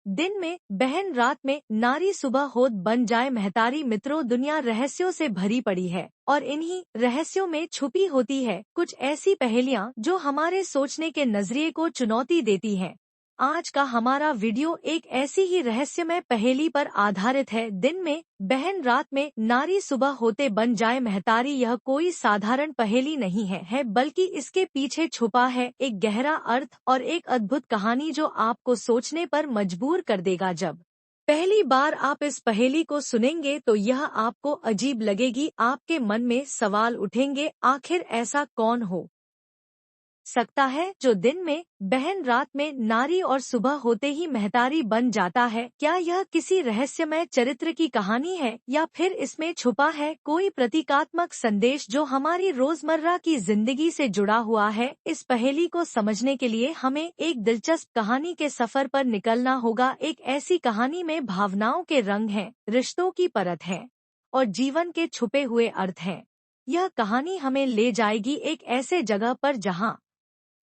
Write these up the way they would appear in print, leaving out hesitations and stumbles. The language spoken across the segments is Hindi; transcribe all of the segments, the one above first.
दिन में बहन रात में नारी सुबह होत बन जाए महतारी। मित्रों, दुनिया रहस्यों से भरी पड़ी है और इन्हीं रहस्यों में छुपी होती है कुछ ऐसी पहेलियां जो हमारे सोचने के नजरिए को चुनौती देती हैं। आज का हमारा वीडियो एक ऐसी ही रहस्यमय पहेली पर आधारित है। दिन में बहन रात में नारी सुबह होते बन जाए महतारी। यह कोई साधारण पहेली नहीं है बल्कि इसके पीछे छुपा है एक गहरा अर्थ और एक अद्भुत कहानी जो आपको सोचने पर मजबूर कर देगा। जब पहली बार आप इस पहेली को सुनेंगे तो यह आपको अजीब लगेगी। आपके मन में सवाल उठेंगे, आखिर ऐसा कौन हो सकता है जो दिन में बहन रात में नारी और सुबह होते ही महतारी बन जाता है? क्या यह किसी रहस्यमय चरित्र की कहानी है या फिर इसमें छुपा है कोई प्रतीकात्मक संदेश जो हमारी रोजमर्रा की जिंदगी से जुड़ा हुआ है? इस पहेली को समझने के लिए हमें एक दिलचस्प कहानी के सफर पर निकलना होगा। एक ऐसी कहानी में भावनाओं के रंग हैं, रिश्तों की परत है और जीवन के छुपे हुए अर्थ हैं। यह कहानी हमें ले जाएगी एक ऐसे जगह पर जहाँ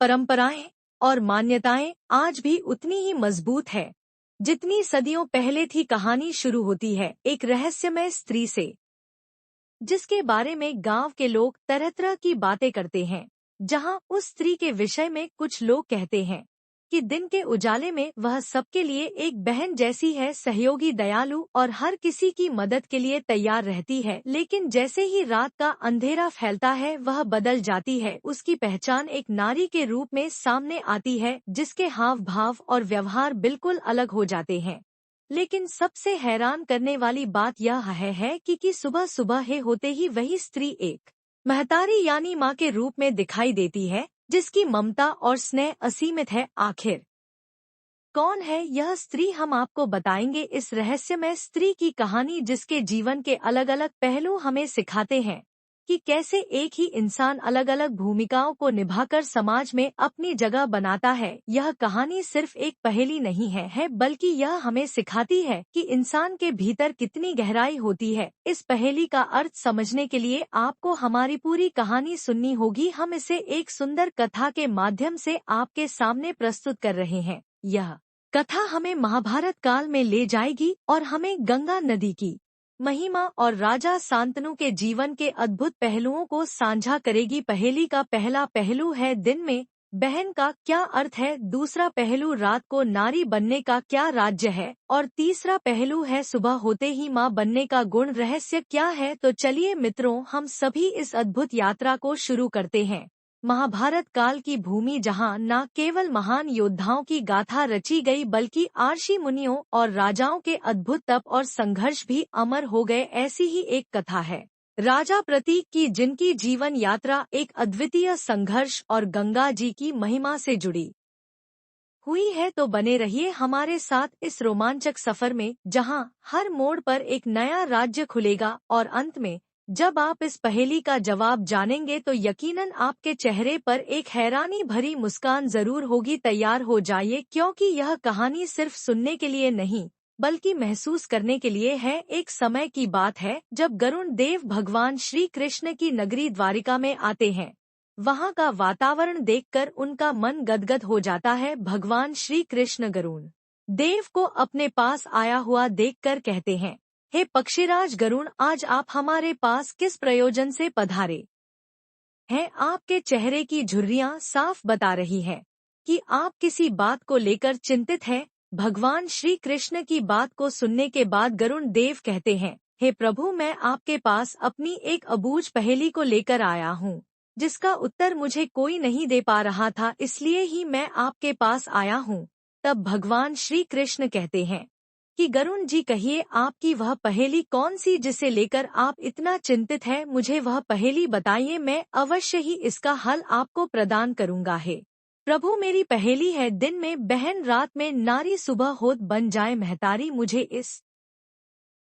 परंपराएं और मान्यताएं आज भी उतनी ही मजबूत है जितनी सदियों पहले थी। कहानी शुरू होती है एक रहस्यमय स्त्री से जिसके बारे में गांव के लोग तरह तरह की बातें करते हैं। जहां उस स्त्री के विषय में कुछ लोग कहते हैं कि दिन के उजाले में वह सबके लिए एक बहन जैसी है, सहयोगी, दयालु और हर किसी की मदद के लिए तैयार रहती है। लेकिन जैसे ही रात का अंधेरा फैलता है वह बदल जाती है। उसकी पहचान एक नारी के रूप में सामने आती है जिसके हाव भाव और व्यवहार बिल्कुल अलग हो जाते हैं। लेकिन सबसे हैरान करने वाली बात यह है कि सुबह सुबह होते ही वही स्त्री एक महतारी यानी माँ के रूप में दिखाई देती है जिसकी ममता और स्नेह असीमित है। आखिर कौन है यह स्त्री, हम आपको बताएंगे इस रहस्यमय स्त्री की कहानी जिसके जीवन के अलग अलग पहलू हमें सिखाते हैं कि कैसे एक ही इंसान अलग अलग भूमिकाओं को निभाकर समाज में अपनी जगह बनाता है। यह कहानी सिर्फ एक पहेली नहीं है बल्कि यह हमें सिखाती है कि इंसान के भीतर कितनी गहराई होती है। इस पहेली का अर्थ समझने के लिए आपको हमारी पूरी कहानी सुननी होगी। हम इसे एक सुंदर कथा के माध्यम से आपके सामने प्रस्तुत कर रहे हैं। यह कथा हमें महाभारत काल में ले जाएगी और हमें गंगा नदी की महिमा और राजा शांतनु के जीवन के अद्भुत पहलुओं को साझा करेगी। पहेली का पहला पहलू है दिन में बहन का क्या अर्थ है, दूसरा पहलू रात को नारी बनने का क्या राज्य है और तीसरा पहलू है सुबह होते ही माँ बनने का गुण रहस्य क्या है। तो चलिए मित्रों, हम सभी इस अद्भुत यात्रा को शुरू करते हैं। महाभारत काल की भूमि जहां न केवल महान योद्धाओं की गाथा रची गई बल्कि आर्षि मुनियों और राजाओं के अद्भुत तप और संघर्ष भी अमर हो गए, ऐसी ही एक कथा है राजा प्रतीक की जिनकी जीवन यात्रा एक अद्वितीय संघर्ष और गंगा जी की महिमा से जुड़ी हुई है। तो बने रहिए हमारे साथ इस रोमांचक सफर में जहां हर मोड़ पर एक नया राज्य खुलेगा और अंत में जब आप इस पहेली का जवाब जानेंगे तो यकीनन आपके चेहरे पर एक हैरानी भरी मुस्कान जरूर होगी। तैयार हो जाइए क्योंकि यह कहानी सिर्फ सुनने के लिए नहीं बल्कि महसूस करने के लिए है। एक समय की बात है जब गरुण देव भगवान श्री कृष्ण की नगरी द्वारिका में आते हैं। वहाँ का वातावरण देखकर उनका मन गदगद हो जाता है। भगवान श्री कृष्ण गरुण देव को अपने पास आया हुआ देखकर कहते हैं, हे पक्षीराज गरुण, आज आप हमारे पास किस प्रयोजन से पधारे हैं? आपके चेहरे की झुर्रियां साफ बता रही हैं कि आप किसी बात को लेकर चिंतित हैं। भगवान श्री कृष्ण की बात को सुनने के बाद गरुण देव कहते हैं, हे प्रभु, मैं आपके पास अपनी एक अबूझ पहेली को लेकर आया हूँ जिसका उत्तर मुझे कोई नहीं दे पा रहा था, इसलिए ही मैं आपके पास आया हूँ। तब भगवान श्री कृष्ण कहते हैं कि गरुण जी, कहिए आपकी वह पहेली कौन सी जिसे लेकर आप इतना चिंतित हैं? मुझे वह पहेली बताइए, मैं अवश्य ही इसका हल आपको प्रदान करूंगा। हे प्रभु, मेरी पहेली है दिन में बहन रात में नारी सुबह होत बन जाए महतारी। मुझे इस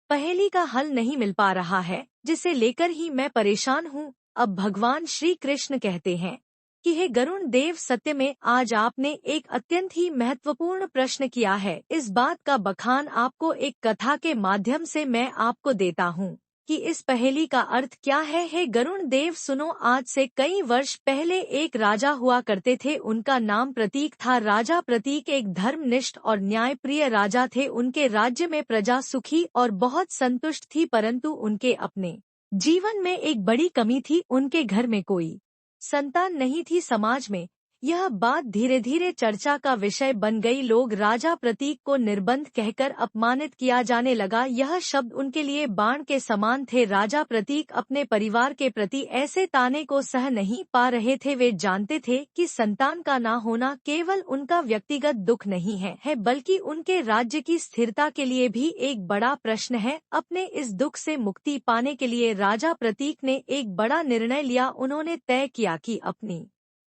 पहेली का हल नहीं मिल पा रहा है जिसे लेकर ही मैं परेशान हूँ। अब भगवान श्री कृष्ण कहते हैं कि हे गरुण देव, सत्य में आज आपने एक अत्यंत ही महत्वपूर्ण प्रश्न किया है। इस बात का बखान आपको एक कथा के माध्यम से मैं आपको देता हूँ कि इस पहेली का अर्थ क्या है। हे गरुण देव सुनो, आज से कई वर्ष पहले एक राजा हुआ करते थे। उनका नाम प्रतीक था। राजा प्रतीक एक धर्मनिष्ठ और न्यायप्रिय राजा थे। उनके राज्य में प्रजा सुखी और बहुत संतुष्ट थी, परंतु उनके अपने जीवन में एक बड़ी कमी थी। उनके घर में कोई संतान नहीं थी। समाज में यह बात धीरे धीरे चर्चा का विषय बन गई। लोग राजा प्रतीक को निर्बंध कहकर अपमानित किया जाने लगा। यह शब्द उनके लिए बाण के समान थे। राजा प्रतीक अपने परिवार के प्रति ऐसे ताने को सह नहीं पा रहे थे। वे जानते थे कि संतान का ना होना केवल उनका व्यक्तिगत दुख नहीं है बल्कि उनके राज्य की स्थिरता के लिए भी एक बड़ा प्रश्न है। अपने इस दुख से मुक्ति पाने के लिए राजा प्रतीक ने एक बड़ा निर्णय लिया। उन्होंने तय किया कि अपनी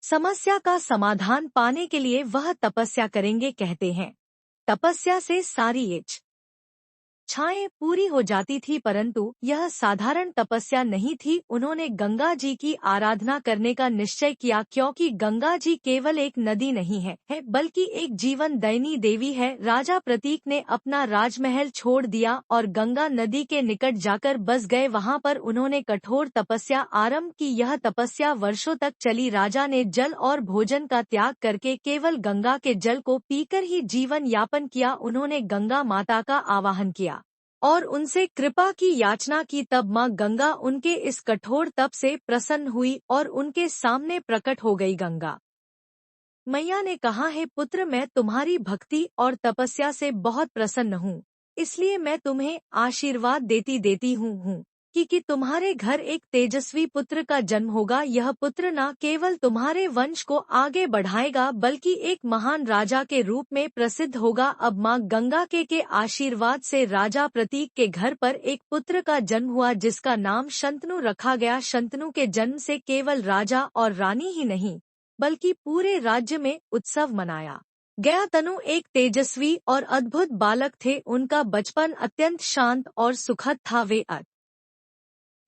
समस्या का समाधान पाने के लिए वह तपस्या करेंगे। कहते हैं तपस्या से सारी इच्छाएं पूरी हो जाती थी, परंतु यह साधारण तपस्या नहीं थी। उन्होंने गंगा जी की आराधना करने का निश्चय किया, क्योंकि गंगा जी केवल एक नदी नहीं है बल्कि एक जीवन दायिनी देवी है। राजा प्रतीक ने अपना राजमहल छोड़ दिया और गंगा नदी के निकट जाकर बस गए। वहां पर उन्होंने कठोर तपस्या आरंभ की। यह तपस्या वर्षों तक चली। राजा ने जल और भोजन का त्याग करके केवल गंगा के जल को पीकर ही जीवन यापन किया। उन्होंने गंगा माता का आवाहन किया और उनसे कृपा की याचना की। तब मां गंगा उनके इस कठोर तप से प्रसन्न हुई और उनके सामने प्रकट हो गई। गंगा मैया ने कहा, है पुत्र, मैं तुम्हारी भक्ति और तपस्या से बहुत प्रसन्न हूँ, इसलिए मैं तुम्हें आशीर्वाद देती हूँ कि तुम्हारे घर एक तेजस्वी पुत्र का जन्म होगा। यह पुत्र न केवल तुम्हारे वंश को आगे बढ़ाएगा बल्कि एक महान राजा के रूप में प्रसिद्ध होगा। अब मां गंगा के आशीर्वाद से राजा प्रतीक के घर पर एक पुत्र का जन्म हुआ जिसका नाम शंतनु रखा गया। शंतनु के जन्म से केवल राजा और रानी ही नहीं बल्कि पूरे राज्य में उत्सव मनाया गया। तनु एक तेजस्वी और अद्भुत बालक थे। उनका बचपन अत्यंत शांत और सुखद था। वे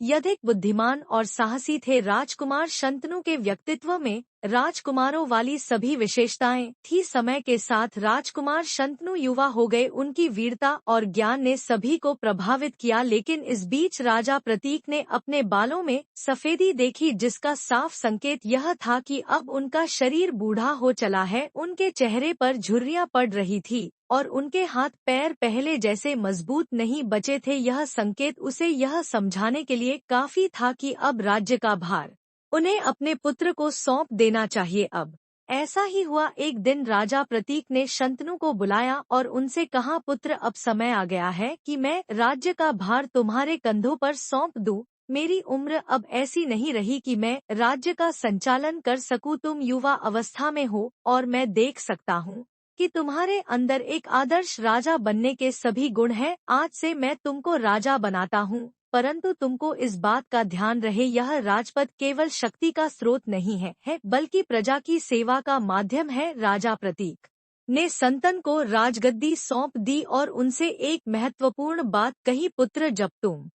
अत्यधिक बुद्धिमान और साहसी थे। राजकुमार शंतनु के व्यक्तित्व में राजकुमारों वाली सभी विशेषताएं थी। समय के साथ राजकुमार शंतनु युवा हो गए। उनकी वीरता और ज्ञान ने सभी को प्रभावित किया, लेकिन इस बीच राजा प्रतीक ने अपने बालों में सफेदी देखी, जिसका साफ संकेत यह था कि अब उनका शरीर बूढ़ा हो चला है। उनके चेहरे पर झुर्रियां पड़ रही थी और उनके हाथ पैर पहले जैसे मजबूत नहीं बचे थे। यह संकेत उसे यह समझाने के लिए काफी था कि अब राज्य का भार उन्हें अपने पुत्र को सौंप देना चाहिए। अब ऐसा ही हुआ। एक दिन राजा प्रतीक ने शंतनु को बुलाया और उनसे कहा, पुत्र, अब समय आ गया है कि मैं राज्य का भार तुम्हारे कंधों पर सौंप दूं। मेरी उम्र अब ऐसी नहीं रही कि मैं राज्य का संचालन कर सकूं। तुम युवा अवस्था में हो और मैं देख सकता हूं कि तुम्हारे अंदर एक आदर्श राजा बनने के सभी गुण हैं। आज से मैं तुमको राजा बनाता हूँ, परंतु तुमको इस बात का ध्यान रहे, यह राजपद केवल शक्ति का स्रोत नहीं है बल्कि प्रजा की सेवा का माध्यम है। राजा प्रतीक ने संतन को राजगद्दी सौंप दी और उनसे एक महत्वपूर्ण बात कही, पुत्र, जब तुम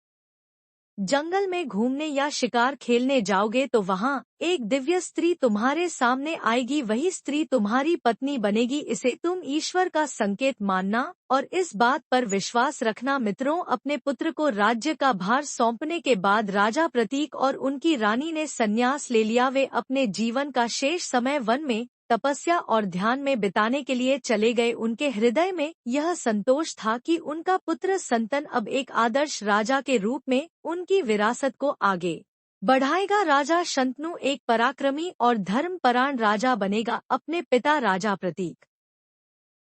जंगल में घूमने या शिकार खेलने जाओगे तो वहाँ एक दिव्य स्त्री तुम्हारे सामने आएगी। वही स्त्री तुम्हारी पत्नी बनेगी। इसे तुम ईश्वर का संकेत मानना और इस बात पर विश्वास रखना। मित्रों, अपने पुत्र को राज्य का भार सौंपने के बाद राजा प्रतीक और उनकी रानी ने संन्यास ले लिया। वे अपने जीवन का शेष समय वन में तपस्या और ध्यान में बिताने के लिए चले गए। उनके हृदय में यह संतोष था कि उनका पुत्र संतन अब एक आदर्श राजा के रूप में उनकी विरासत को आगे बढ़ाएगा। राजा शंतनु एक पराक्रमी और धर्मपरायण राजा बनेगा। अपने पिता राजा प्रतीक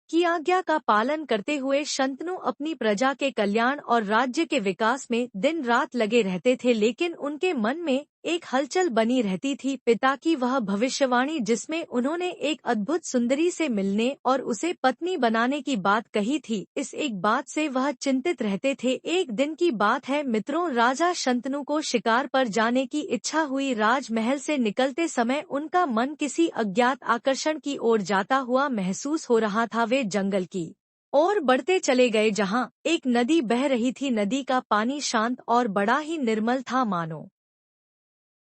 की आज्ञा का पालन करते हुए शंतनु अपनी प्रजा के कल्याण और राज्य के विकास में दिन रात लगे रहते थे, लेकिन उनके मन में एक हलचल बनी रहती थी, पिता की वह भविष्यवाणी जिसमें उन्होंने एक अद्भुत सुंदरी से मिलने और उसे पत्नी बनाने की बात कही थी। इस एक बात से वह चिंतित रहते थे। एक दिन की बात है मित्रों, राजा शंतनु को शिकार पर जाने की इच्छा हुई। राजमहल से निकलते समय उनका मन किसी अज्ञात आकर्षण की ओर जाता हुआ महसूस हो रहा था। वे जंगल की ओर बढ़ते चले गए जहाँ एक नदी बह रही थी। नदी का पानी शांत और बड़ा ही निर्मल था, मानो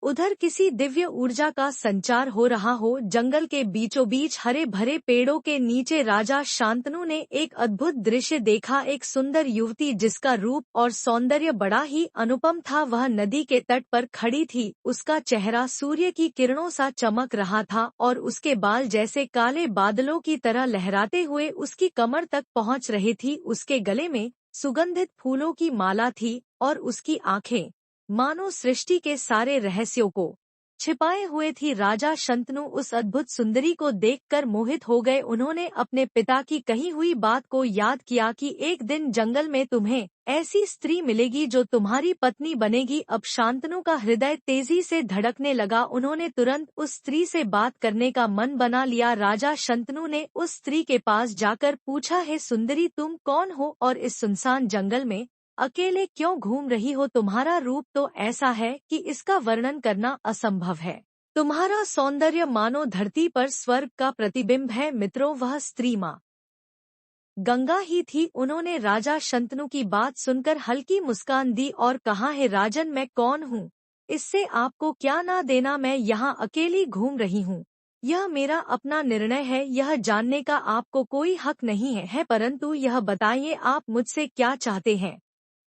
उधर किसी दिव्य ऊर्जा का संचार हो रहा हो। जंगल के बीचों बीच हरे भरे पेड़ों के नीचे राजा शांतनु ने एक अद्भुत दृश्य देखा। एक सुंदर युवती जिसका रूप और सौंदर्य बड़ा ही अनुपम था, वह नदी के तट पर खड़ी थी। उसका चेहरा सूर्य की किरणों सा चमक रहा था और उसके बाल जैसे काले बादलों की तरह लहराते हुए उसकी कमर तक पहुंच रहे थी। उसके गले में सुगंधित फूलों की माला थी और उसकी आंखें मानो सृष्टि के सारे रहस्यों को छिपाए हुए थी। राजा शंतनु उस अद्भुत सुंदरी को देखकर मोहित हो गए। उन्होंने अपने पिता की कही हुई बात को याद किया कि एक दिन जंगल में तुम्हें ऐसी स्त्री मिलेगी जो तुम्हारी पत्नी बनेगी। अब शांतनु का हृदय तेजी से धड़कने लगा। उन्होंने तुरंत उस स्त्री से बात करने का मन बना लिया। राजा शंतनु ने उस स्त्री के पास जाकर पूछा, हे सुंदरी, तुम कौन हो और इस सुनसान जंगल में अकेले क्यों घूम रही हो? तुम्हारा रूप तो ऐसा है कि इसका वर्णन करना असंभव है। तुम्हारा सौंदर्य मानो धरती पर स्वर्ग का प्रतिबिंब है। मित्रों, वह स्त्री माँ गंगा ही थी। उन्होंने राजा शंतनु की बात सुनकर हल्की मुस्कान दी और कहा, हे राजन, मैं कौन हूँ इससे आपको क्या ना देना। मैं यहाँ अकेली घूम रही हूँ। यह मेरा अपना निर्णय है। यह जानने का आपको कोई हक नहीं है, परंतु यह बताइए आप मुझसे क्या चाहते हैं।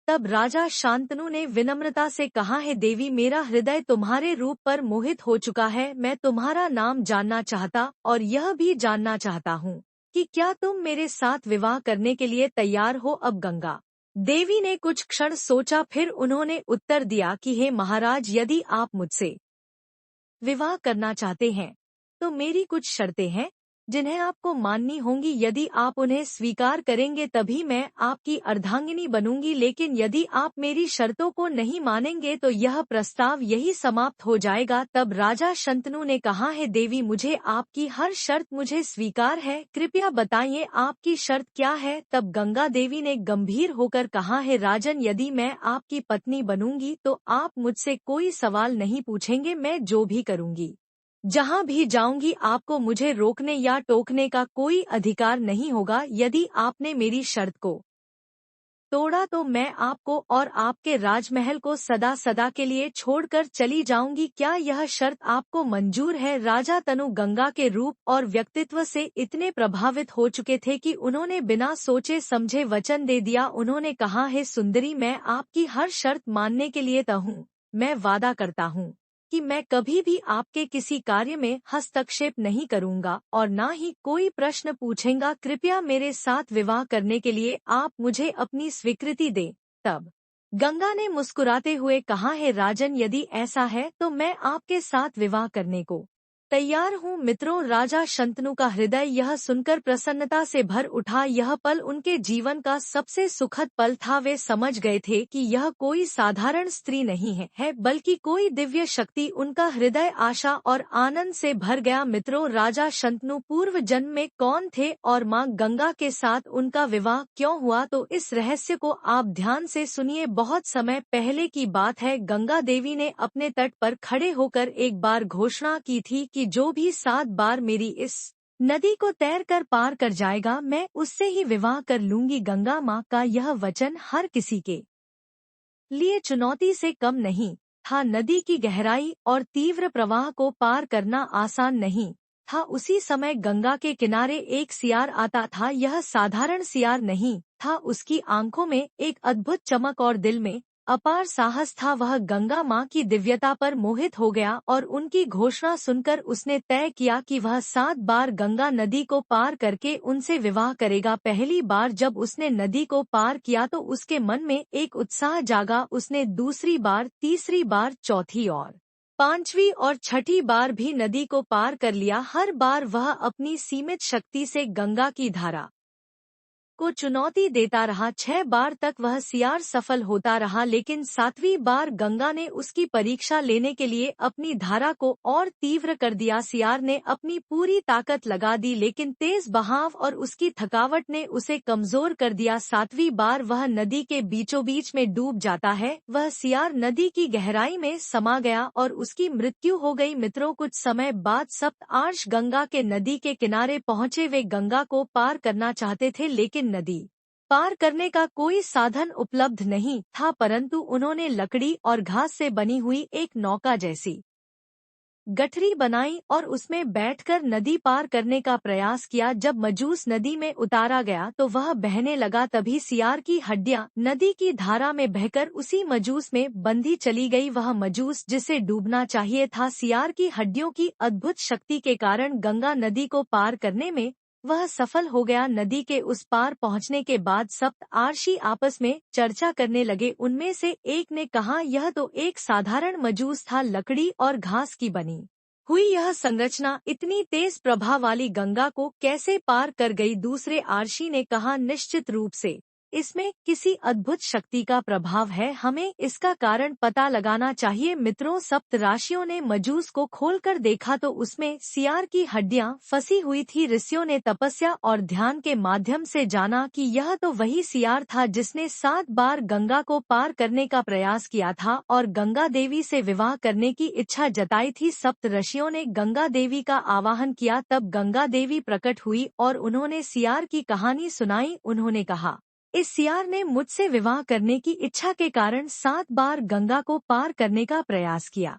तब राजा शांतनु ने विनम्रता से कहा, है देवी, मेरा हृदय तुम्हारे रूप पर मोहित हो चुका है। मैं तुम्हारा नाम जानना चाहता और यह भी जानना चाहता हूँ कि क्या तुम मेरे साथ विवाह करने के लिए तैयार हो। अब गंगा देवी ने कुछ क्षण सोचा, फिर उन्होंने उत्तर दिया कि हे महाराज, यदि आप मुझसे विवाह करना चाहते हैं तो मेरी कुछ शर्तें हैं जिन्हें आपको माननी होंगी। यदि आप उन्हें स्वीकार करेंगे तभी मैं आपकी अर्धांगिनी बनूंगी, लेकिन यदि आप मेरी शर्तों को नहीं मानेंगे तो यह प्रस्ताव यही समाप्त हो जाएगा। तब राजा शंतनु ने कहा, है देवी, मुझे आपकी हर शर्त मुझे स्वीकार है। कृपया बताइए आपकी शर्त क्या है। तब गंगा देवी ने गंभीर होकर कहा, है राजन, यदि मैं आपकी पत्नी बनूंगी तो आप मुझसे कोई सवाल नहीं पूछेंगे। मैं जो भी करूंगी, जहाँ भी जाऊंगी, आपको मुझे रोकने या टोकने का कोई अधिकार नहीं होगा। यदि आपने मेरी शर्त को तोड़ा तो मैं आपको और आपके राजमहल को सदा सदा के लिए छोड़कर चली जाऊंगी। क्या यह शर्त आपको मंजूर है? राजा तनु गंगा के रूप और व्यक्तित्व से इतने प्रभावित हो चुके थे कि उन्होंने बिना सोचे समझे वचन दे दिया। उन्होंने कहा, हे सुंदरी, मैं आपकी हर शर्त मानने के लिए तैयार हूँ। मैं वादा करता हूँ कि मैं कभी भी आपके किसी कार्य में हस्तक्षेप नहीं करूंगा और न ही कोई प्रश्न पूछेंगा। कृपया मेरे साथ विवाह करने के लिए आप मुझे अपनी स्वीकृति दें। तब गंगा ने मुस्कुराते हुए कहा, है राजन, यदि ऐसा है तो मैं आपके साथ विवाह करने को तैयार हूँ। मित्रों, राजा शंतनु का हृदय यह सुनकर प्रसन्नता से भर उठा। यह पल उनके जीवन का सबसे सुखद पल था। वे समझ गए थे कि यह कोई साधारण स्त्री नहीं है बल्कि कोई दिव्य शक्ति। उनका हृदय आशा और आनंद से भर गया। मित्रों, राजा शंतनु पूर्व जन्म में कौन थे और मां गंगा के साथ उनका विवाह क्यों हुआ, तो इस रहस्य को आप ध्यान से सुनिए। बहुत समय पहले की बात है। गंगा देवी ने अपने तट पर खड़े होकर एक बार घोषणा की थी कि जो भी 7 बार मेरी इस नदी को तैर कर पार कर जाएगा, मैं उससे ही विवाह कर लूंगी। गंगा माँ का यह वचन हर किसी के लिए चुनौती से कम नहीं था। नदी की गहराई और तीव्र प्रवाह को पार करना आसान नहीं था। उसी समय गंगा के किनारे एक सियार आता था। यह साधारण सियार नहीं था। उसकी आंखों में एक अद्भुत चमक और दिल में अपार साहस था। वह गंगा माँ की दिव्यता पर मोहित हो गया और उनकी घोषणा सुनकर उसने तय किया कि वह 7 बार गंगा नदी को पार करके उनसे विवाह करेगा। पहली बार जब उसने नदी को पार किया तो उसके मन में एक उत्साह जागा। उसने दूसरी बार, तीसरी बार, चौथी और पांचवी और छठी बार भी नदी को पार कर लिया। हर बार वह अपनी सीमित शक्ति से गंगा की धारा को चुनौती देता रहा। 6 बार तक वह सियार सफल होता रहा, लेकिन 7वीं बार गंगा ने उसकी परीक्षा लेने के लिए अपनी धारा को और तीव्र कर दिया। सियार ने अपनी पूरी ताकत लगा दी, लेकिन तेज बहाव और उसकी थकावट ने उसे कमजोर कर दिया। 7वीं बार वह नदी के बीचों बीच में डूब जाता है। वह सियार नदी की गहराई में समा गया और उसकी मृत्यु हो गई। मित्रों, कुछ समय बाद सप्त आर्ष गंगा के नदी के किनारे पहुंचे। वे गंगा को पार करना चाहते थे, लेकिन नदी पार करने का कोई साधन उपलब्ध नहीं था, परंतु उन्होंने लकड़ी और घास से बनी हुई एक नौका जैसी गठरी बनाई और उसमें बैठकर नदी पार करने का प्रयास किया। जब मजूस नदी में उतारा गया तो वह बहने लगा। तभी सियार की हड्डियां नदी की धारा में बहकर उसी मजूस में बंधी चली गई। वह मजूस जिसे डूबना चाहिए था, सियार की हड्डियों की अद्भुत शक्ति के कारण गंगा नदी को पार करने में वह सफल हो गया। नदी के उस पार पहुंचने के बाद सप्त आर्षि आपस में चर्चा करने लगे। उनमें से एक ने कहा, यह तो एक साधारण मजूस था, लकड़ी और घास की बनी हुई यह संरचना इतनी तेज प्रभाव वाली गंगा को कैसे पार कर गई। दूसरे आर्षि ने कहा, निश्चित रूप से इसमें किसी अद्भुत शक्ति का प्रभाव है, हमें इसका कारण पता लगाना चाहिए। मित्रों, सप्त राशियों ने मजूस को खोलकर देखा तो उसमें सियार की हड्डियां फंसी हुई थी। ऋषियों ने तपस्या और ध्यान के माध्यम से जाना कि यह तो वही सियार था जिसने 7 बार गंगा को पार करने का प्रयास किया था और गंगा देवी से विवाह करने की इच्छा जताई थी। सप्त ऋषियों ने गंगा देवी का आवाहन किया, तब गंगा देवी प्रकट हुई और उन्होंने सियार की कहानी सुनाई। उन्होंने कहा, इस सियार ने मुझसे विवाह करने की इच्छा के कारण 7 बार गंगा को पार करने का प्रयास किया।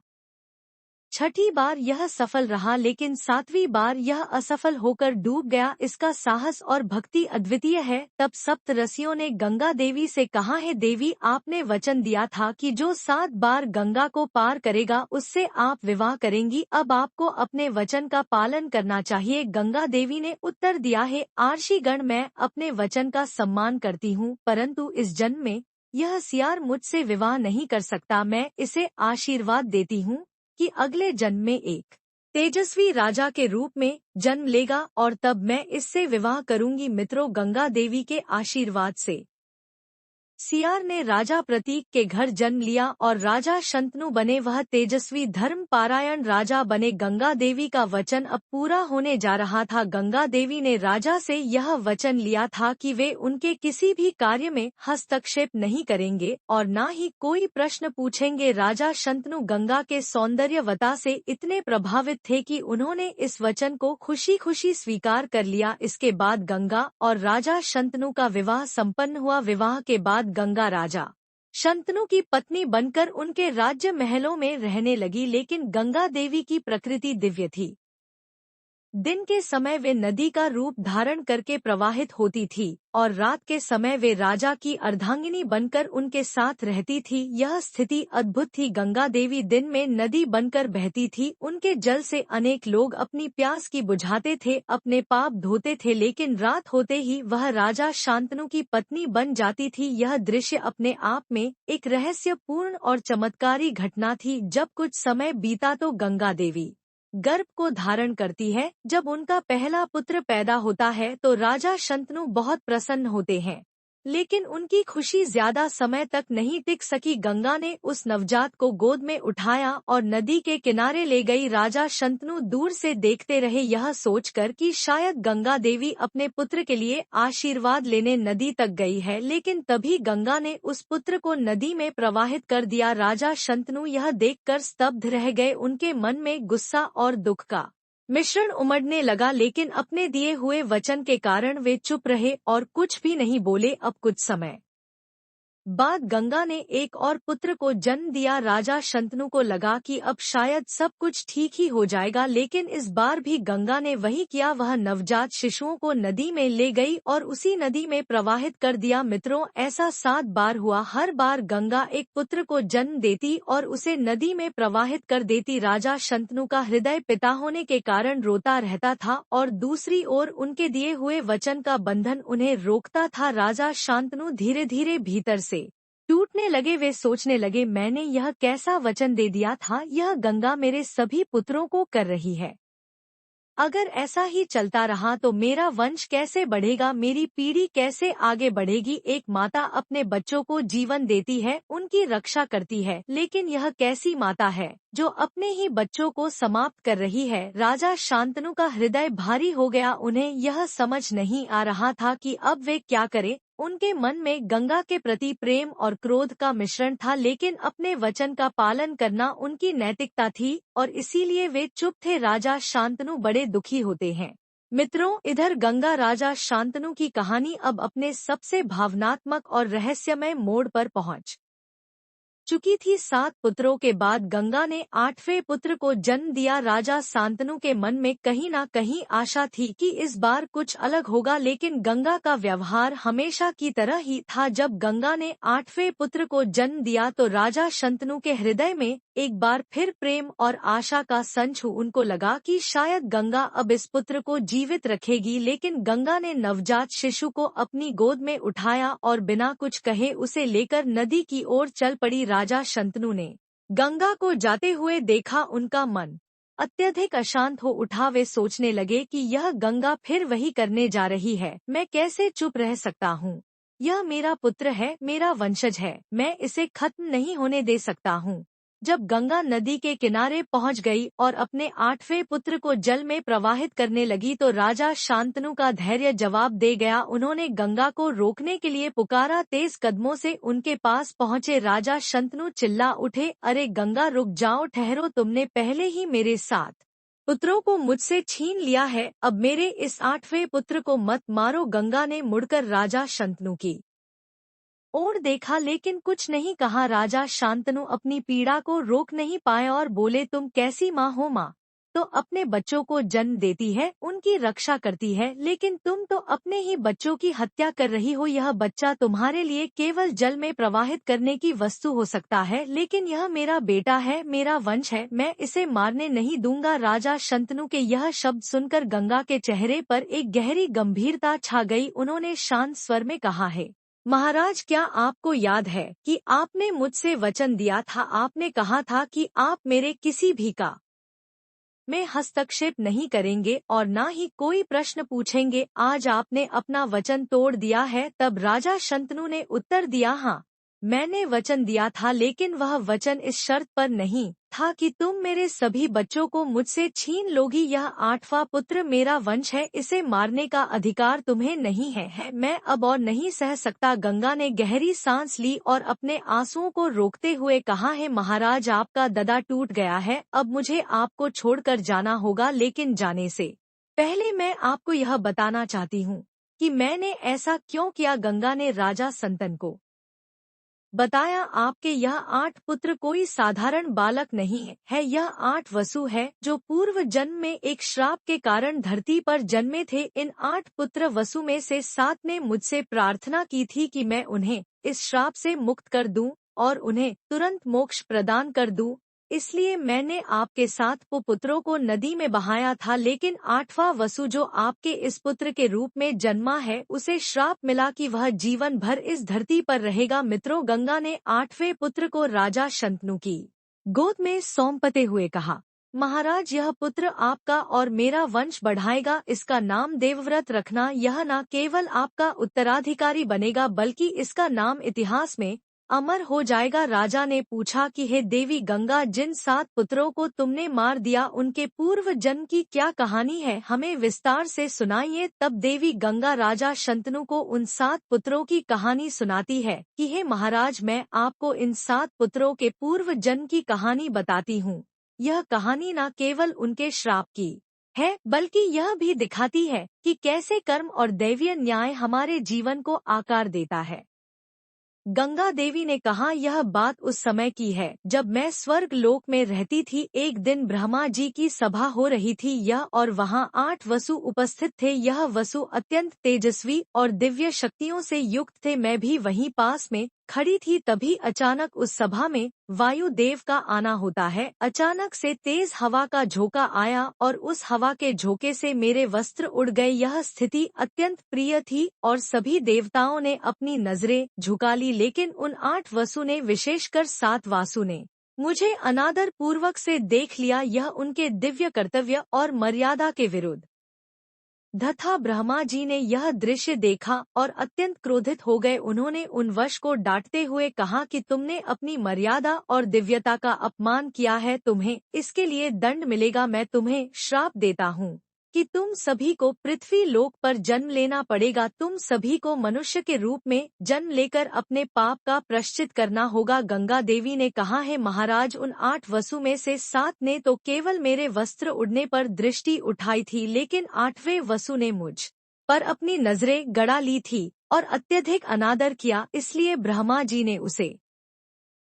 6ठी बार यह सफल रहा, लेकिन 7वीं बार यह असफल होकर डूब गया। इसका साहस और भक्ति अद्वितीय है। तब सप्त ऋषियों ने गंगा देवी से कहा, है देवी, आपने वचन दिया था कि जो 7 बार गंगा को पार करेगा उससे आप विवाह करेंगी। अब आपको अपने वचन का पालन करना चाहिए। गंगा देवी ने उत्तर दिया, है आर्षिगण, मैं अपने वचन का सम्मान करती हूँ, परंतु इस जन्म में यह सियार मुझसे विवाह नहीं कर सकता। मैं इसे आशीर्वाद देती हूँ कि अगले जन्म में एक तेजस्वी राजा के रूप में जन्म लेगा और तब मैं इससे विवाह करूंगी। मित्रों, गंगा देवी के आशीर्वाद से सियार ने राजा प्रतीक के घर जन्म लिया और राजा शंतनु बने। वह तेजस्वी धर्म पारायण राजा बने। गंगा देवी का वचन अब पूरा होने जा रहा था। गंगा देवी ने राजा से यह वचन लिया था कि वे उनके किसी भी कार्य में हस्तक्षेप नहीं करेंगे और न ही कोई प्रश्न पूछेंगे। राजा शंतनु गंगा के सौंदर्यवता से इतने प्रभावित थे कि उन्होंने इस वचन को खुशी खुशी स्वीकार कर लिया। इसके बाद गंगा और राजा शंतनु का विवाह संपन्न हुआ। विवाह के बाद गंगा राजा शंतनु की पत्नी बनकर उनके राज्य महलों में रहने लगी, लेकिन गंगा देवी की प्रकृति दिव्य थी। दिन के समय वे नदी का रूप धारण करके प्रवाहित होती थी और रात के समय वे राजा की अर्धांगिनी बनकर उनके साथ रहती थी। यह स्थिति अद्भुत थी। गंगा देवी दिन में नदी बनकर बहती थी, उनके जल से अनेक लोग अपनी प्यास की बुझाते थे, अपने पाप धोते थे, लेकिन रात होते ही वह राजा शांतनु की पत्नी बन जाती थी। यह दृश्य अपने आप में एक रहस्यपूर्ण और चमत्कारी घटना थी। जब कुछ समय बीता तो गंगा देवी गर्भ को धारण करती है। जब उनका पहला पुत्र पैदा होता है तो राजा शंतनु बहुत प्रसन्न होते हैं, लेकिन उनकी खुशी ज्यादा समय तक नहीं टिक सकी। गंगा ने उस नवजात को गोद में उठाया और नदी के किनारे ले गई। राजा शंतनु दूर से देखते रहे, यह सोचकर कि शायद गंगा देवी अपने पुत्र के लिए आशीर्वाद लेने नदी तक गई है, लेकिन तभी गंगा ने उस पुत्र को नदी में प्रवाहित कर दिया। राजा शंतनु यह देखकर स्तब्ध रह गए। उनके मन में गुस्सा और दुख का मिश्रण उमड़ने लगा, लेकिन अपने दिए हुए वचन के कारण वे चुप रहे और कुछ भी नहीं बोले। अब कुछ समय बाद गंगा ने एक और पुत्र को जन्म दिया। राजा शंतनु को लगा कि अब शायद सब कुछ ठीक ही हो जाएगा, लेकिन इस बार भी गंगा ने वही किया। वह नवजात शिशुओं को नदी में ले गई और उसी नदी में प्रवाहित कर दिया। मित्रों, ऐसा 7 बार हुआ। हर बार गंगा एक पुत्र को जन्म देती और उसे नदी में प्रवाहित कर देती। राजा शंतनु का हृदय पिता होने के कारण रोता रहता था और दूसरी ओर उनके दिए हुए वचन का बंधन उन्हें रोकता था। राजा शंतनु धीरे धीरे भीतर से टूटने लगे। वे सोचने लगे, मैंने यह कैसा वचन दे दिया था, यह गंगा मेरे सभी पुत्रों को कर रही है। अगर ऐसा ही चलता रहा तो मेरा वंश कैसे बढ़ेगा, मेरी पीढ़ी कैसे आगे बढ़ेगी। एक माता अपने बच्चों को जीवन देती है, उनकी रक्षा करती है, लेकिन यह कैसी माता है जो अपने ही बच्चों को समाप्त कर रही है। राजा शांतनु का हृदय भारी हो गया। उन्हें यह समझ नहीं आ रहा था कि अब वे क्या करें। उनके मन में गंगा के प्रति प्रेम और क्रोध का मिश्रण था, लेकिन अपने वचन का पालन करना उनकी नैतिकता थी और इसीलिए वे चुप थे। राजा शांतनु बड़े दुखी होते हैं मित्रों, इधर गंगा राजा शांतनु की कहानी अब अपने सबसे भावनात्मक और रहस्यमय मोड़ पर पहुंच चुकी थी। 7 पुत्रों के बाद गंगा ने 8वें पुत्र को जन्म दिया। राजा शांतनु के मन में कहीं न कहीं आशा थी कि इस बार कुछ अलग होगा, लेकिन गंगा का व्यवहार हमेशा की तरह ही था। जब गंगा ने 8वें पुत्र को जन्म दिया तो राजा शांतनु के हृदय में एक बार फिर प्रेम और आशा का संच उनको लगा कि शायद गंगा अब इस पुत्र को जीवित रखेगी। लेकिन गंगा ने नवजात शिशु को अपनी गोद में उठाया और बिना कुछ कहे उसे लेकर नदी की ओर चल पड़ी। राजा शांतनु ने गंगा को जाते हुए देखा, उनका मन अत्यधिक अशांत हो उठा। वे सोचने लगे कि यह गंगा फिर वही करने जा रही है। मैं कैसे चुप रह सकता हूँ? यह मेरा पुत्र है, मेरा वंशज है, मैं इसे खत्म नहीं होने दे सकता हूँ। जब गंगा नदी के किनारे पहुंच गई और अपने 8वें पुत्र को जल में प्रवाहित करने लगी तो राजा शांतनु का धैर्य जवाब दे गया। उन्होंने गंगा को रोकने के लिए पुकारा। तेज कदमों से उनके पास पहुंचे राजा शांतनु चिल्ला उठे, अरे गंगा रुक जाओ, ठहरो, तुमने पहले ही मेरे 7 पुत्रों को मुझसे छीन लिया है, अब मेरे इस 8वें पुत्र को मत मारो। गंगा ने मुड़कर राजा शांतनु की और देखा लेकिन कुछ नहीं कहा। राजा शांतनु अपनी पीड़ा को रोक नहीं पाए और बोले, तुम कैसी माँ हो? माँ तो अपने बच्चों को जन्म देती है, उनकी रक्षा करती है, लेकिन तुम तो अपने ही बच्चों की हत्या कर रही हो। यह बच्चा तुम्हारे लिए केवल जल में प्रवाहित करने की वस्तु हो सकता है, लेकिन यह मेरा बेटा है, मेरा वंश है, मैं इसे मारने नहीं दूंगा। राजा शांतनु के यह शब्द सुनकर गंगा के चेहरे पर एक गहरी गंभीरता छा गई। उन्होंने शांत स्वर में कहा है, महाराज, क्या आपको याद है कि आपने मुझसे वचन दिया था? आपने कहा था कि आप मेरे किसी भी का में हस्तक्षेप नहीं करेंगे और न ही कोई प्रश्न पूछेंगे। आज आपने अपना वचन तोड़ दिया है। तब राजा शांतनु ने उत्तर दिया, हाँ, मैंने वचन दिया था, लेकिन वह वचन इस शर्त पर नहीं था कि तुम मेरे सभी बच्चों को मुझसे छीन लोगी। यह 8वां पुत्र मेरा वंश है, इसे मारने का अधिकार तुम्हें नहीं है। मैं अब और नहीं सह सकता। गंगा ने गहरी सांस ली और अपने आंसुओं को रोकते हुए कहा है, महाराज, आपका ददा टूट गया है, अब मुझे आपको छोड़कर जाना होगा। लेकिन जाने से पहले मैं आपको यह बताना चाहती हूँ कि मैंने ऐसा क्यों किया। गंगा ने राजा शांतनु को बताया, आपके यह 8 पुत्र कोई साधारण बालक नहीं है, यह 8 वसु है जो पूर्व जन्म में एक श्राप के कारण धरती पर जन्मे थे। इन 8 पुत्र वसु में से 7 ने मुझसे प्रार्थना की थी कि मैं उन्हें इस श्राप से मुक्त कर दूं और उन्हें तुरंत मोक्ष प्रदान कर दूं, इसलिए मैंने आपके 7 पुत्रों को नदी में बहाया था। लेकिन 8वां वसु जो आपके इस पुत्र के रूप में जन्मा है, उसे श्राप मिला कि वह जीवन भर इस धरती पर रहेगा। मित्रों, गंगा ने 8वें पुत्र को राजा शांतनु की गोद में सौंपते हुए कहा, महाराज, यह पुत्र आपका और मेरा वंश बढ़ाएगा, इसका नाम देवव्रत रखना। यह न केवल आपका उत्तराधिकारी बनेगा बल्कि इसका नाम इतिहास में अमर हो जाएगा। राजा ने पूछा कि हे देवी गंगा, जिन 7 पुत्रों को तुमने मार दिया उनके पूर्व जन्म की क्या कहानी है? हमें विस्तार से सुनाइए। तब देवी गंगा राजा शांतनु को उन 7 पुत्रों की कहानी सुनाती है कि हे महाराज, मैं आपको इन 7 पुत्रों के पूर्व जन्म की कहानी बताती हूँ। यह कहानी न केवल उनके श्राप की है बल्कि यह भी दिखाती है कि कैसे कर्म और दैवीय न्याय हमारे जीवन को आकार देता है। गंगा देवी ने कहा, यह बात उस समय की है जब मैं स्वर्ग लोक में रहती थी। एक दिन ब्रह्मा जी की सभा हो रही थी यह और वहाँ 8 वसु उपस्थित थे। यह वसु अत्यंत तेजस्वी और दिव्य शक्तियों से युक्त थे। मैं भी वहीं पास में खड़ी थी। तभी अचानक उस सभा में वायु देव का आना होता है। अचानक से तेज हवा का झोंका आया और उस हवा के झोंके से मेरे वस्त्र उड़ गए। यह स्थिति अत्यंत प्रिय थी और सभी देवताओं ने अपनी नजरें झुका ली, लेकिन उन 8 वसु ने, विशेषकर 7 वासु ने, मुझे अनादर पूर्वक से देख लिया। यह उनके दिव्य कर्तव्य और मर्यादा के विरुद्ध तथा ब्रह्मा जी ने यह दृश्य देखा और अत्यंत क्रोधित हो गए। उन्होंने उन वश को डांटते हुए कहा कि तुमने अपनी मर्यादा और दिव्यता का अपमान किया है, तुम्हें इसके लिए दंड मिलेगा। मैं तुम्हें श्राप देता हूँ कि तुम सभी को पृथ्वी लोक पर जन्म लेना पड़ेगा, तुम सभी को मनुष्य के रूप में जन्म लेकर अपने पाप का प्रायश्चित करना होगा। गंगा देवी ने कहा है महाराज, उन 8 वसु में से 7 ने तो केवल मेरे वस्त्र उड़ने पर दृष्टि उठाई थी, लेकिन 8वें वसु ने मुझ पर अपनी नजरें गड़ा ली थी और अत्यधिक अनादर किया, इसलिए ब्रह्मा जी ने उसे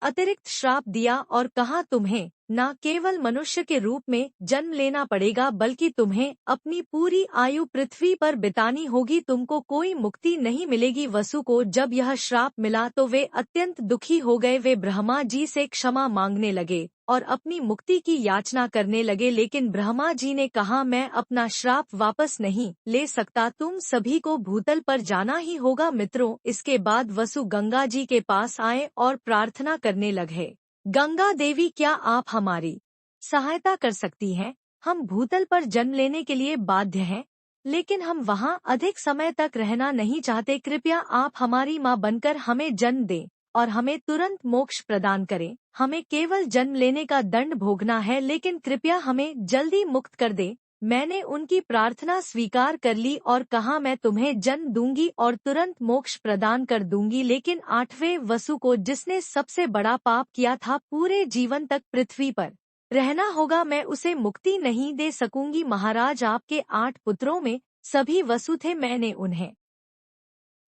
अतिरिक्त श्राप दिया और कहा तुम्हें न केवल मनुष्य के रूप में जन्म लेना पड़ेगा बल्कि तुम्हें अपनी पूरी आयु पृथ्वी पर बितानी होगी, तुमको कोई मुक्ति नहीं मिलेगी। वसु को जब यह श्राप मिला तो वे अत्यंत दुखी हो गए, वे ब्रह्मा जी से क्षमा मांगने लगे और अपनी मुक्ति की याचना करने लगे, लेकिन ब्रह्मा जी ने कहा मैं अपना श्राप वापस नहीं ले सकता, तुम सभी को भूतल पर जाना ही होगा। मित्रों, इसके बाद वसु गंगा जी के पास आए और प्रार्थना करने लगे, गंगा देवी क्या आप हमारी सहायता कर सकती हैं? हम भूतल पर जन्म लेने के लिए बाध्य हैं, लेकिन हम वहाँ अधिक समय तक रहना नहीं चाहते, कृपया आप हमारी माँ बनकर हमें जन्म दें और हमें तुरंत मोक्ष प्रदान करें। हमें केवल जन्म लेने का दंड भोगना है, लेकिन कृपया हमें जल्दी मुक्त कर दें। मैंने उनकी प्रार्थना स्वीकार कर ली और कहा मैं तुम्हें जन्म दूंगी और तुरंत मोक्ष प्रदान कर दूंगी, लेकिन 8वें वसु को, जिसने सबसे बड़ा पाप किया था, पूरे जीवन तक पृथ्वी पर रहना होगा, मैं उसे मुक्ति नहीं दे सकूंगी। महाराज, आपके 8 पुत्रों में सभी वसु थे, मैंने उन्हें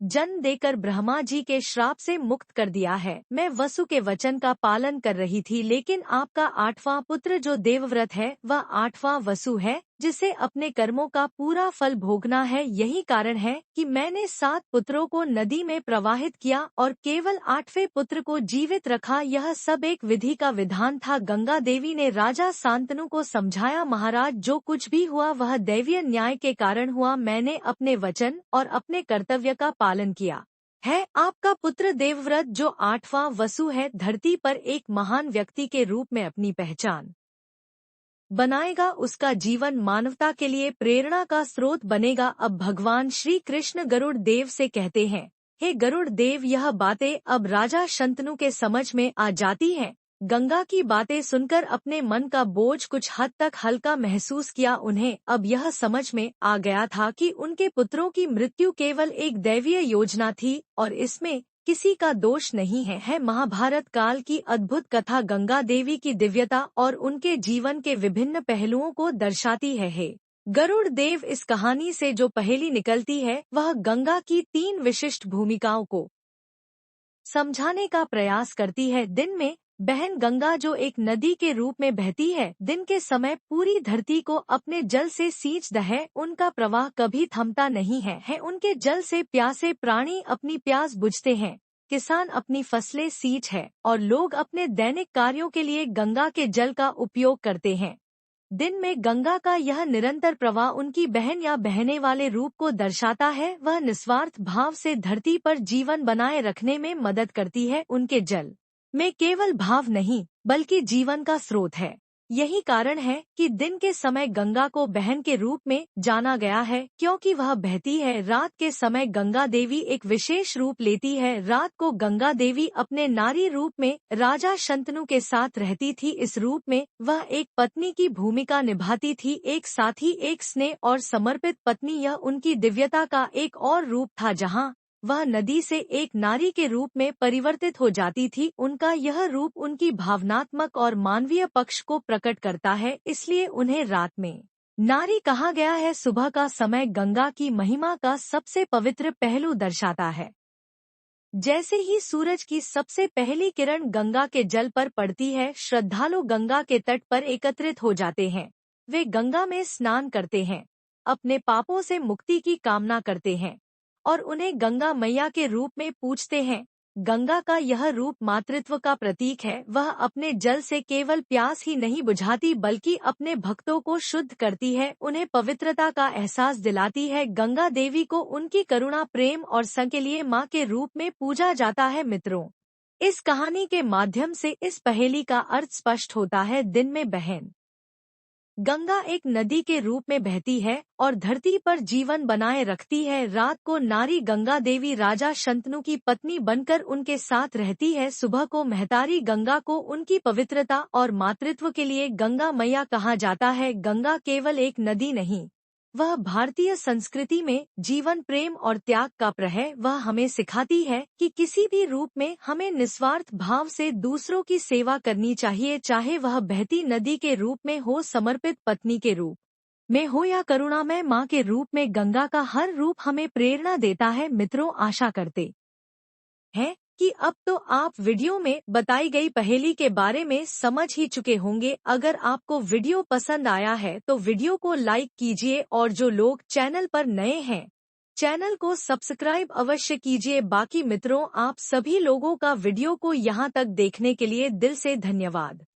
जन्म देकर ब्रह्मा जी के श्राप से मुक्त कर दिया है। मैं वसु के वचन का पालन कर रही थी, लेकिन आपका 8वां पुत्र जो देवव्रत है वह 8वां वसु है, जिसे अपने कर्मों का पूरा फल भोगना है। यही कारण है कि मैंने 7 पुत्रों को नदी में प्रवाहित किया और केवल 8वें पुत्र को जीवित रखा। यह सब एक विधि का विधान था। गंगा देवी ने राजा शांतनु को समझाया, महाराज जो कुछ भी हुआ वह दैवीय न्याय के कारण हुआ, मैंने अपने वचन और अपने कर्तव्य का पालन किया है। आपका पुत्र देवव्रत जो 8वां वसु है, धरती पर एक महान व्यक्ति के रूप में अपनी पहचान बनाएगा, उसका जीवन मानवता के लिए प्रेरणा का स्रोत बनेगा। अब भगवान श्री कृष्ण गरुड़ देव से कहते हैं, हे गरुड़ देव, यह बातें अब राजा शंतनु के समझ में आ जाती हैं। गंगा की बातें सुनकर अपने मन का बोझ कुछ हद तक हल्का महसूस किया। उन्हें अब यह समझ में आ गया था कि उनके पुत्रों की मृत्यु केवल एक दैवीय योजना थी और इसमें किसी का दोष नहीं है। महाभारत काल की अद्भुत कथा गंगा देवी की दिव्यता और उनके जीवन के विभिन्न पहलुओं को दर्शाती है। गरुड़ देव इस कहानी से जो पहेली निकलती है वह गंगा की 3 विशिष्ट भूमिकाओं को समझाने का प्रयास करती है। दिन में बहन गंगा जो एक नदी के रूप में बहती है, दिन के समय पूरी धरती को अपने जल से सींचता है, उनका प्रवाह कभी थमता नहीं है। उनके जल से प्यासे प्राणी अपनी प्यास बुझते हैं, किसान अपनी फसलें सींच है और लोग अपने दैनिक कार्यों के लिए गंगा के जल का उपयोग करते हैं। दिन में गंगा का यह निरंतर प्रवाह उनकी बहन या बहने वाले रूप को दर्शाता है। वह निस्वार्थ भाव से धरती पर जीवन बनाए रखने में मदद करती है। उनके जल में केवल भाव नहीं बल्कि जीवन का स्रोत है। यही कारण है कि दिन के समय गंगा को बहन के रूप में जाना गया है, क्योंकि वह बहती है। रात के समय गंगा देवी एक विशेष रूप लेती है। रात को गंगा देवी अपने नारी रूप में राजा शंतनु के साथ रहती थी। इस रूप में वह एक पत्नी की भूमिका निभाती थी, एक साथी, एक स्नेह और समर्पित पत्नी। यह उनकी दिव्यता का एक और रूप था, जहाँ वह नदी से एक नारी के रूप में परिवर्तित हो जाती थी। उनका यह रूप उनकी भावनात्मक और मानवीय पक्ष को प्रकट करता है, इसलिए उन्हें रात में नारी कहा गया है। सुबह का समय गंगा की महिमा का सबसे पवित्र पहलू दर्शाता है। जैसे ही सूरज की सबसे पहली किरण गंगा के जल पर पड़ती है, श्रद्धालु गंगा के तट पर एकत्रित हो जाते हैं। वे गंगा में स्नान करते हैं, अपने पापों से मुक्ति की कामना करते हैं और उन्हें गंगा मैया के रूप में पूजते हैं। गंगा का यह रूप मातृत्व का प्रतीक है। वह अपने जल से केवल प्यास ही नहीं बुझाती बल्कि अपने भक्तों को शुद्ध करती है, उन्हें पवित्रता का एहसास दिलाती है। गंगा देवी को उनकी करुणा, प्रेम और संग के लिए माँ के रूप में पूजा जाता है। मित्रों, इस कहानी के माध्यम से इस पहेली का अर्थ स्पष्ट होता है। दिन में बहन गंगा एक नदी के रूप में बहती है और धरती पर जीवन बनाए रखती है। रात को नारी गंगा देवी राजा शंतनु की पत्नी बनकर उनके साथ रहती है। सुबह को महतारी गंगा को उनकी पवित्रता और मातृत्व के लिए गंगा मैया कहा जाता है। गंगा केवल एक नदी नहीं वह भारतीय संस्कृति में जीवन, प्रेम और त्याग का है। वह हमें सिखाती है कि किसी भी रूप में हमें निस्वार्थ भाव से दूसरों की सेवा करनी चाहिए, चाहे वह बहती नदी के रूप में हो, समर्पित पत्नी के रूप में हो या करुणामय माँ के रूप में। गंगा का हर रूप हमें प्रेरणा देता है। मित्रों, आशा करते हैं कि अब तो आप वीडियो में बताई गई पहेली के बारे में समझ ही चुके होंगे। अगर आपको वीडियो पसंद आया है तो वीडियो को लाइक कीजिए और जो लोग चैनल पर नए हैं, चैनल को सब्सक्राइब अवश्य कीजिए। बाकी मित्रों, आप सभी लोगों का वीडियो को यहाँ तक देखने के लिए दिल से धन्यवाद।